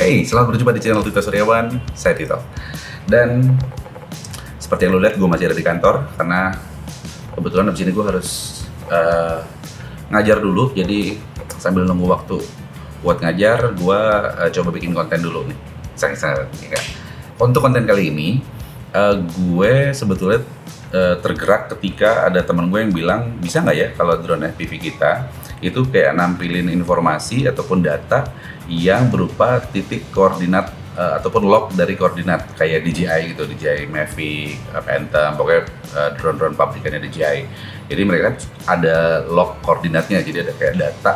Hey, selamat berjumpa di channel Tito Suryawan, saya Tito. Dan seperti yang lo lihat, gue masih ada di kantor karena kebetulan abis ini gue harus ngajar dulu. Jadi sambil nunggu waktu buat ngajar, gue coba bikin konten dulu nih. Untuk konten kali ini, gue sebetulnya tergerak ketika ada teman gue yang bilang, bisa nggak ya kalau drone FPV kita itu kayak nampilin informasi ataupun data yang berupa titik koordinat ataupun log dari koordinat kayak DJI gitu, DJI Mavic, Phantom, pokoknya drone-drone pabrikannya DJI. Jadi mereka ada log koordinatnya, jadi ada kayak data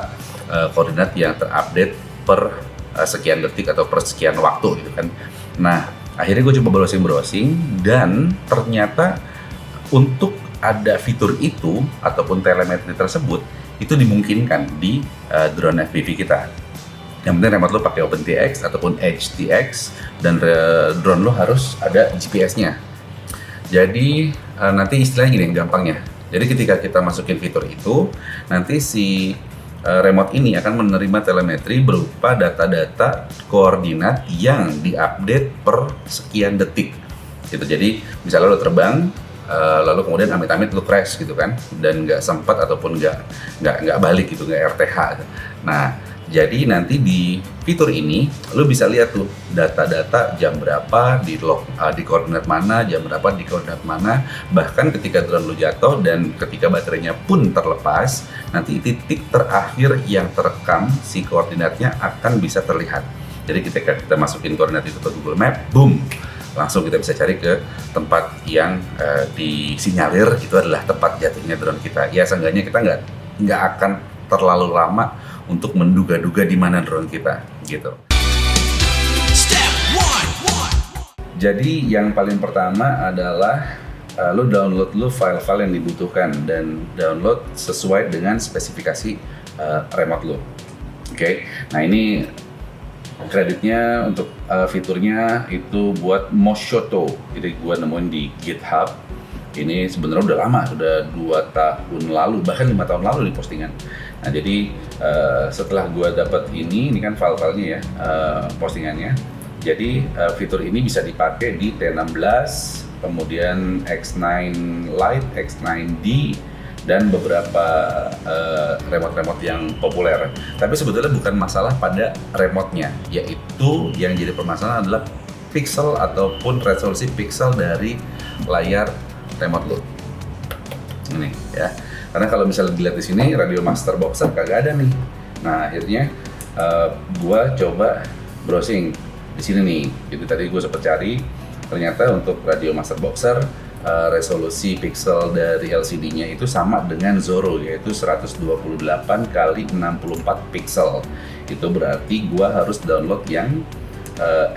koordinat yang terupdate per sekian detik atau per sekian waktu gitu kan. Nah, akhirnya gue coba browsing dan ternyata untuk ada fitur itu ataupun telemetri tersebut itu dimungkinkan di drone FPV kita. Yang penting remote lo pakai OpenTX ataupun HTX dan drone lo harus ada GPS-nya. Jadi nanti istilahnya gini gampangnya. Jadi ketika kita masukin fitur itu, nanti si remote ini akan menerima telemetri berupa data-data koordinat yang diupdate per sekian detik. Gitu. Jadi misalnya lo terbang, lalu kemudian amit-amit lu crash gitu kan, dan nggak sempat ataupun nggak balik gitu, nggak RTH. Nah, jadi nanti di fitur ini lu bisa lihat tuh data-data jam berapa di log, di koordinat mana, jam berapa di koordinat mana, bahkan ketika drone lu jatuh dan ketika baterainya pun terlepas, nanti titik terakhir yang terekam si koordinatnya akan bisa terlihat. Jadi ketika kita masukin koordinat itu ke Google Map, boom, langsung kita bisa cari ke tempat yang disinyalir itu adalah tempat jatuhnya drone kita. Ya seenggaknya kita nggak akan terlalu lama untuk menduga-duga di mana drone kita, gitu. Jadi yang paling pertama adalah lo download file-file yang dibutuhkan dan download sesuai dengan spesifikasi remote lo. Oke. Nah ini kreditnya untuk fiturnya itu buat Moshoto. Jadi gue nemuin di GitHub. Ini sebenarnya udah lama, udah 2 tahun lalu, bahkan 5 tahun lalu di postingan. Nah jadi setelah gue dapat ini kan file-filenya ya, postingannya. Jadi fitur ini bisa dipakai di T16, kemudian X9 Lite, X9D, dan beberapa remote-remote yang populer. Tapi sebetulnya bukan masalah pada remote-nya, yaitu yang jadi permasalahan adalah pixel ataupun resolusi pixel dari layar remote lo. Ini ya. Karena kalau misalnya dilihat di sini Radio Master Boxer kagak ada nih. Nah, akhirnya gua coba browsing di sini nih. Jadi tadi gua sempat cari, ternyata untuk Radio Master Boxer resolusi pixel dari LCD-nya itu sama dengan Zorro, yaitu 128 kali 64 pixel. Itu berarti gua harus download yang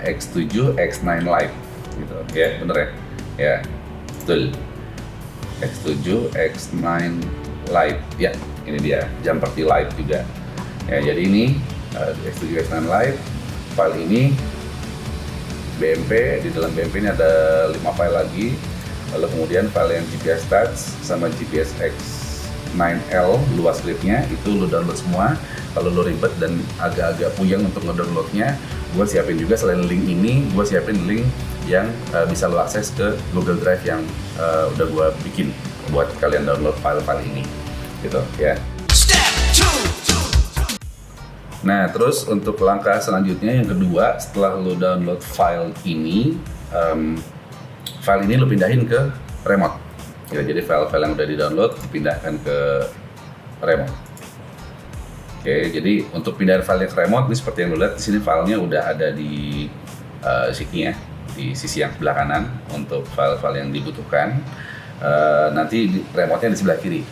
X7 X9 Lite gitu. Ya, bener ya? Ya, betul. X7 X9 Lite. Ya, ini dia, Jumper-T Lite juga. Ya, jadi ini X7 X9 Lite. File ini BMP, di dalam BMP ini ada 5 file lagi. Lalu kemudian file yang GPS Stats sama GPS X9L luas klipnya itu lo download semua. Kalau lo ribet dan agak-agak puyeng untuk ngedownloadnya, gue siapin juga selain link ini, gue siapin link yang bisa lo akses ke Google Drive yang udah gue bikin buat kalian download file-file ini, gitu ya. Nah terus untuk langkah selanjutnya yang kedua, setelah lo download file ini, file ini lo pindahin ke remote. Ya, jadi file-file yang udah di-download dipindahkan ke remote. Oke, jadi untuk pindahin file ke remote ini seperti yang lo lihat di sini, filenya udah ada di sini ya, di sisi yang sebelah kanan untuk file-file yang dibutuhkan. Nanti remote-nya di sebelah kiri.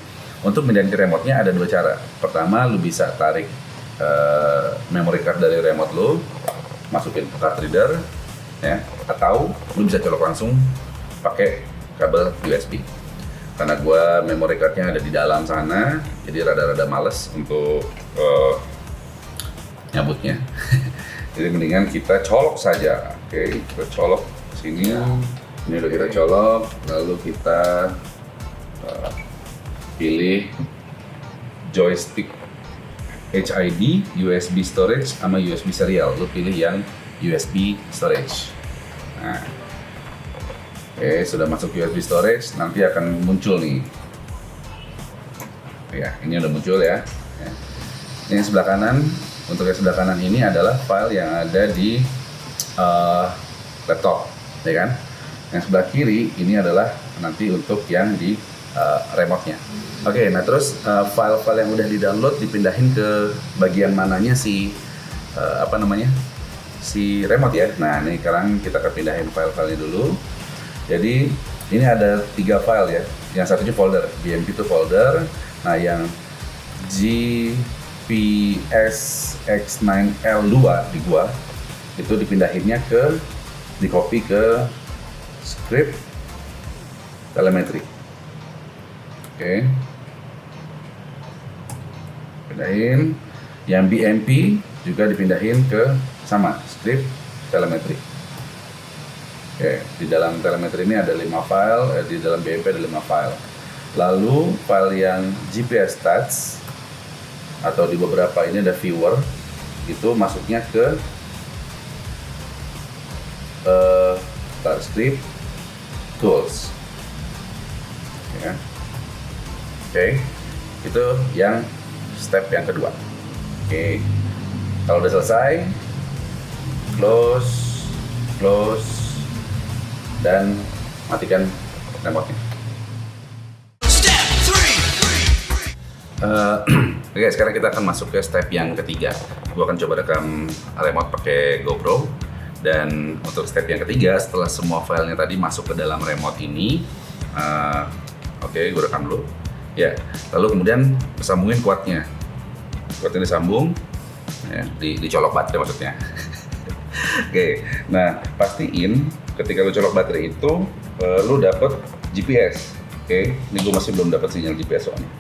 Untuk pindahin ke remote-nya ada 2 cara. Pertama, lo bisa tarik memory card dari remote lo, masukin ke card reader, ya, atau lo bisa colok langsung pakai kabel USB. Karena gua memory cardnya ada di dalam sana, jadi rada-rada males untuk nyabutnya. Jadi mendingan kita colok saja. Oke, kita colok sini. Ini udah kita colok, lalu kita pilih joystick HID, USB storage, sama USB serial. Lo pilih yang USB storage. Nah, oke, sudah masuk USB storage, nanti akan muncul nih. Ya, ini udah muncul ya. Ini sebelah kanan. Untuk yang sebelah kanan ini adalah file yang ada di laptop, ya kan? Yang sebelah kiri ini adalah nanti untuk yang di remote-nya. Oke, nah terus file-file yang udah di-download dipindahin ke bagian mananya si si remote ya. Nah, ini sekarang kita akan pindahin file-filenya dulu. Jadi ini ada 3 file ya. Yang satunya folder, BMP itu folder. Nah, yang GPS X9L2 di gua itu dipindahinnya di copy ke script telemetry. Oke. Pindahin. Yang BMP juga dipindahin ke sama script telemetry. Oke, di dalam telemetry ini ada 5 file, di dalam BMP ada 5 file. Lalu file yang GPS stats atau di beberapa ini ada viewer, itu masuknya ke script tools. Ya. Oke, itu yang step yang kedua. Oke, kalau udah selesai, close, dan matikan remote-nya. Oke, sekarang kita akan masuk ke step yang ketiga. Gue akan coba rekam remote pakai GoPro. Dan untuk step yang ketiga, setelah semua filenya tadi masuk ke dalam remote ini, oke, gue rekam dulu. Ya, lalu kemudian sambungin kuatnya disambung, ya, dicolok baterai maksudnya. Oke, nah pastiin ketika lu colok baterai itu, lu dapet GPS. Oke, ini gue masih belum dapat sinyal GPS soalnya.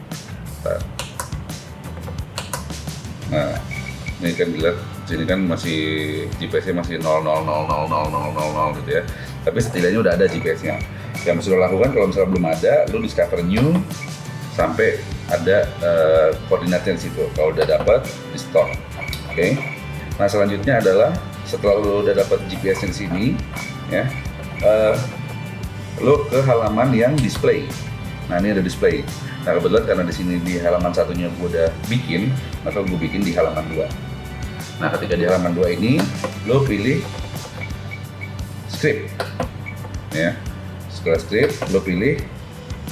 Nah, ini kan dilihat sini kan masih GPS-nya masih 0000000 gitu ya. Tapi setidaknya udah ada GPS-nya. Yang mesti lo lakukan kalau misalnya belum ada, lo discover new sampai ada koordinatnya di situ. Kalau udah dapat, di stop. Oke. Nah, selanjutnya adalah setelah lo udah dapat GPS-nya di sini, ya, lo ke halaman yang display. Nah, ini ada display. Nah, kebetulan karena di sini di halaman satunya gue udah bikin, maka gue bikin di halaman 2. Nah, ketika di halaman 2 ini, lo pilih script, ya. Setelah script, lo pilih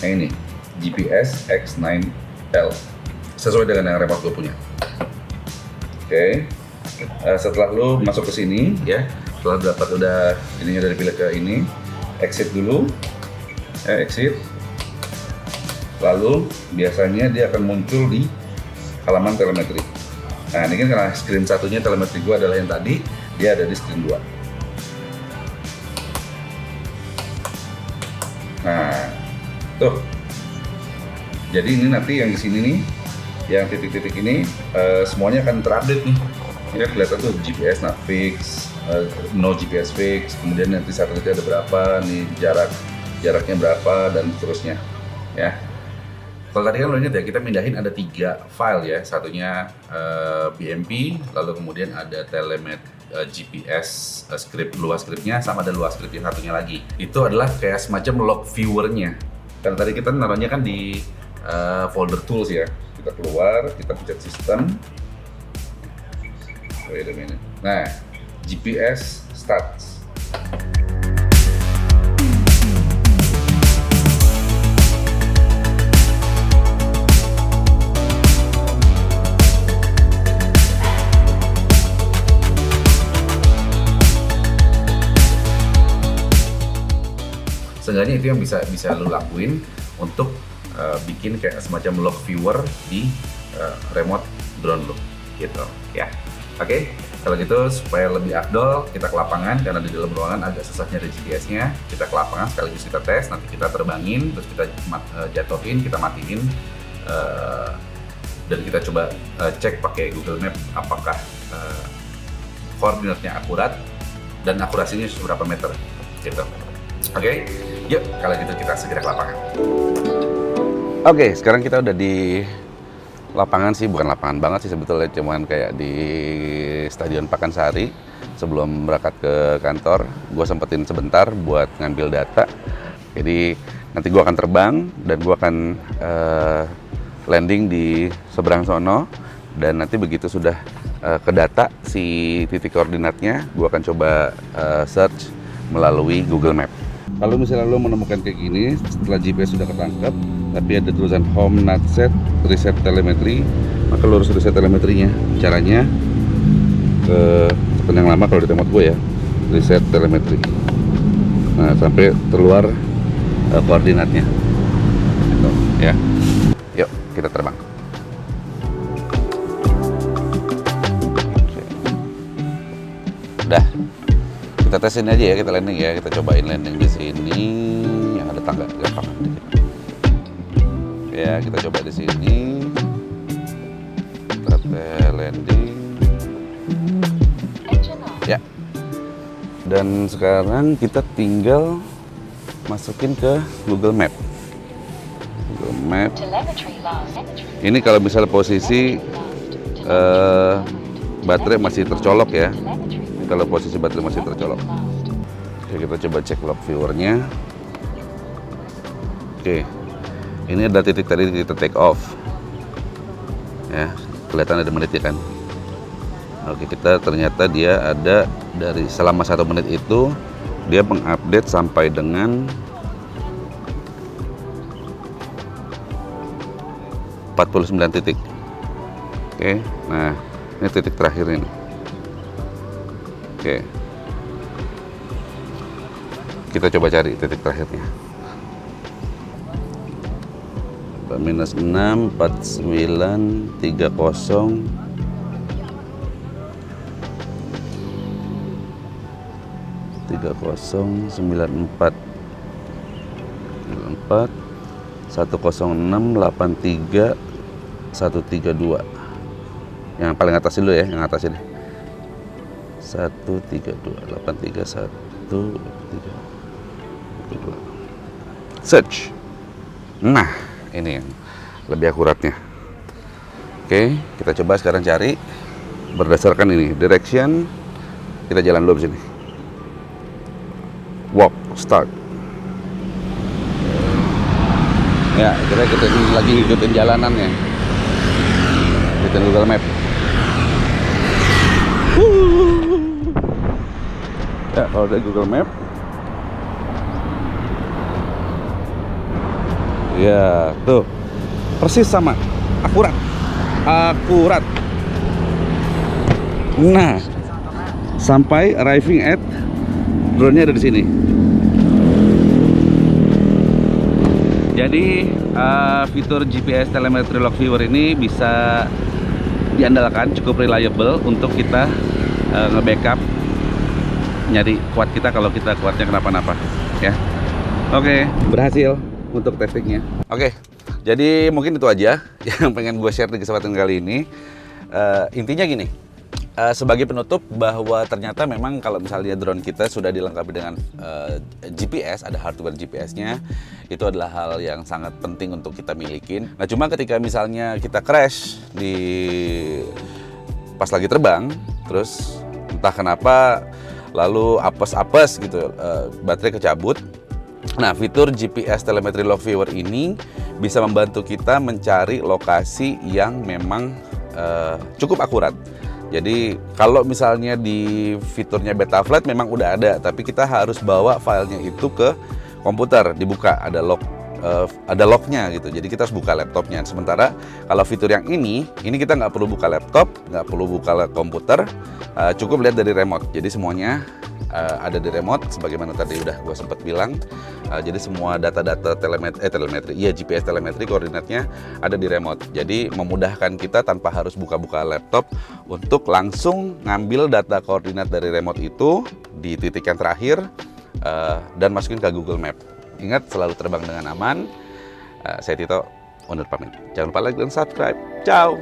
yang ini, GPS X9L, sesuai dengan yang remote gue punya. Oke. Setelah lo masuk ke sini, ya, setelah dapat udah ininya dari pilih ke ini, exit dulu, exit. Lalu biasanya dia akan muncul di halaman telemetri. Nah, ini kan karena screen satunya telemetri gua adalah yang tadi, dia ada di screen 2. Nah, tuh. Jadi ini nanti yang di sini nih, yang titik-titik ini semuanya akan terupdate nih. Ini kan kelihatan tuh GPS not fix, no GPS fix, kemudian nanti satelitnya ada berapa, nih jaraknya berapa dan seterusnya, ya. Kalau tadi kan lo ingat ya, kita mindahin ada 3 file ya, satunya BMP, lalu kemudian ada GPS script, luas scriptnya, sama ada luas script yang satunya lagi. Itu adalah kayak semacam log viewernya. Karena tadi kita naruhnya kan di folder tools ya. Kita keluar, kita pencet system. Wait a minute. Nah, GPS stats. Seenggaknya itu yang bisa lo lakuin untuk bikin kayak semacam log viewer di remote drone lo, gitu ya. Oke, kalau gitu supaya lebih afdol kita ke lapangan, karena di dalam ruangan agak susah nyari GPS-nya. Kita ke lapangan sekaligus kita tes, nanti kita terbangin, terus kita jatuhin, kita matiin, dan kita coba cek pakai Google Map apakah koordinatnya akurat dan akurasinya seberapa meter, gitu. Oke, yuk kalau gitu kita segera ke lapangan. Oke, sekarang kita udah di lapangan sih, bukan lapangan banget sih sebetulnya, cuman kayak di Stadion Pakansari sebelum berangkat ke kantor, gue sempetin sebentar buat ngambil data. Jadi nanti gue akan terbang dan gue akan landing di seberang sono, dan nanti begitu sudah ke data si titik koordinatnya, gue akan coba search melalui Google Map. Kalau misalnya lo menemukan kayak gini, setelah GPS sudah ketangkap, tapi ada tulisan Home Not Set Reset Telemetry, maka lo harus reset telemetrinya. Caranya ke sepen yang lama kalau di remote gue ya, reset telemetri. Nah, sampai keluar koordinatnya. Gitu, ya. Yuk, kita terbang. Udah. Kita tesin aja ya, kita landing ya. Kita cobain landing di sini yang ada tangga gampang dikit. Ya, kita coba di sini. Kita landing. Ya. Dan sekarang kita tinggal masukin ke Google Map. Google Map. Ini kalau misalnya posisi baterai masih tercolok ya. Kalau posisi baterai masih tercolok. Oke, kita coba cek log viewernya. Oke, ini ada titik tadi kita take off. Ya, kelihatan ada menitnya kan. Oke, kita ternyata dia ada dari selama 1 menit itu dia mengupdate sampai dengan 49 titik. Oke, nah ini titik terakhir ini. Oke, kita coba cari titik terakhirnya. -6, 49, 30, 30, 94, 106, 83, 132. Yang paling atas dulu ya, yang atas ini. 132, 83, 132. Search. Nah, ini yang lebih akuratnya. Oke, kita coba sekarang cari berdasarkan ini direction. Kita jalan dulu di sini. Walk, start. Ya, kita lagi ngikutin jalanannya. Ngikutin Google Map. Ya, kalau dari Google Map. Ya, tuh. Persis sama. Akurat. Akurat. Nah, sampai arriving at drone-nya ada di sini. Jadi fitur GPS Telemetry Log Viewer ini bisa diandalkan, cukup reliable untuk kita nge-backup nyari kuat kita kalau kita kuatnya kenapa-napa ya. Oke, berhasil untuk testingnya. Oke, jadi mungkin itu aja yang pengen gue share di kesempatan kali ini. Intinya gini, sebagai penutup bahwa ternyata memang kalau misalnya drone kita sudah dilengkapi dengan GPS, ada hardware GPS-nya, itu adalah hal yang sangat penting untuk kita milikin. Nah, cuma ketika misalnya kita crash di pas lagi terbang, terus entah kenapa lalu apes-apes gitu, baterai kecabut. Nah, fitur GPS Telemetry Log Viewer ini bisa membantu kita mencari lokasi yang memang cukup akurat. Jadi kalau misalnya di fiturnya Betaflight memang udah ada, tapi kita harus bawa filenya itu ke komputer, dibuka, ada lognya gitu. Jadi kita harus buka laptopnya. Sementara kalau fitur yang ini kita nggak perlu buka laptop, nggak perlu buka komputer, cukup lihat dari remote. Jadi semuanya ada di remote, sebagaimana tadi udah gue sempat bilang. Jadi semua data-data telemetri, GPS telemetri koordinatnya ada di remote. Jadi memudahkan kita tanpa harus buka-buka laptop untuk langsung ngambil data koordinat dari remote itu di titik yang terakhir dan masukin ke Google Map. Ingat, selalu terbang dengan aman. Saya Tito, undur pamit. Jangan lupa like dan subscribe. Ciao.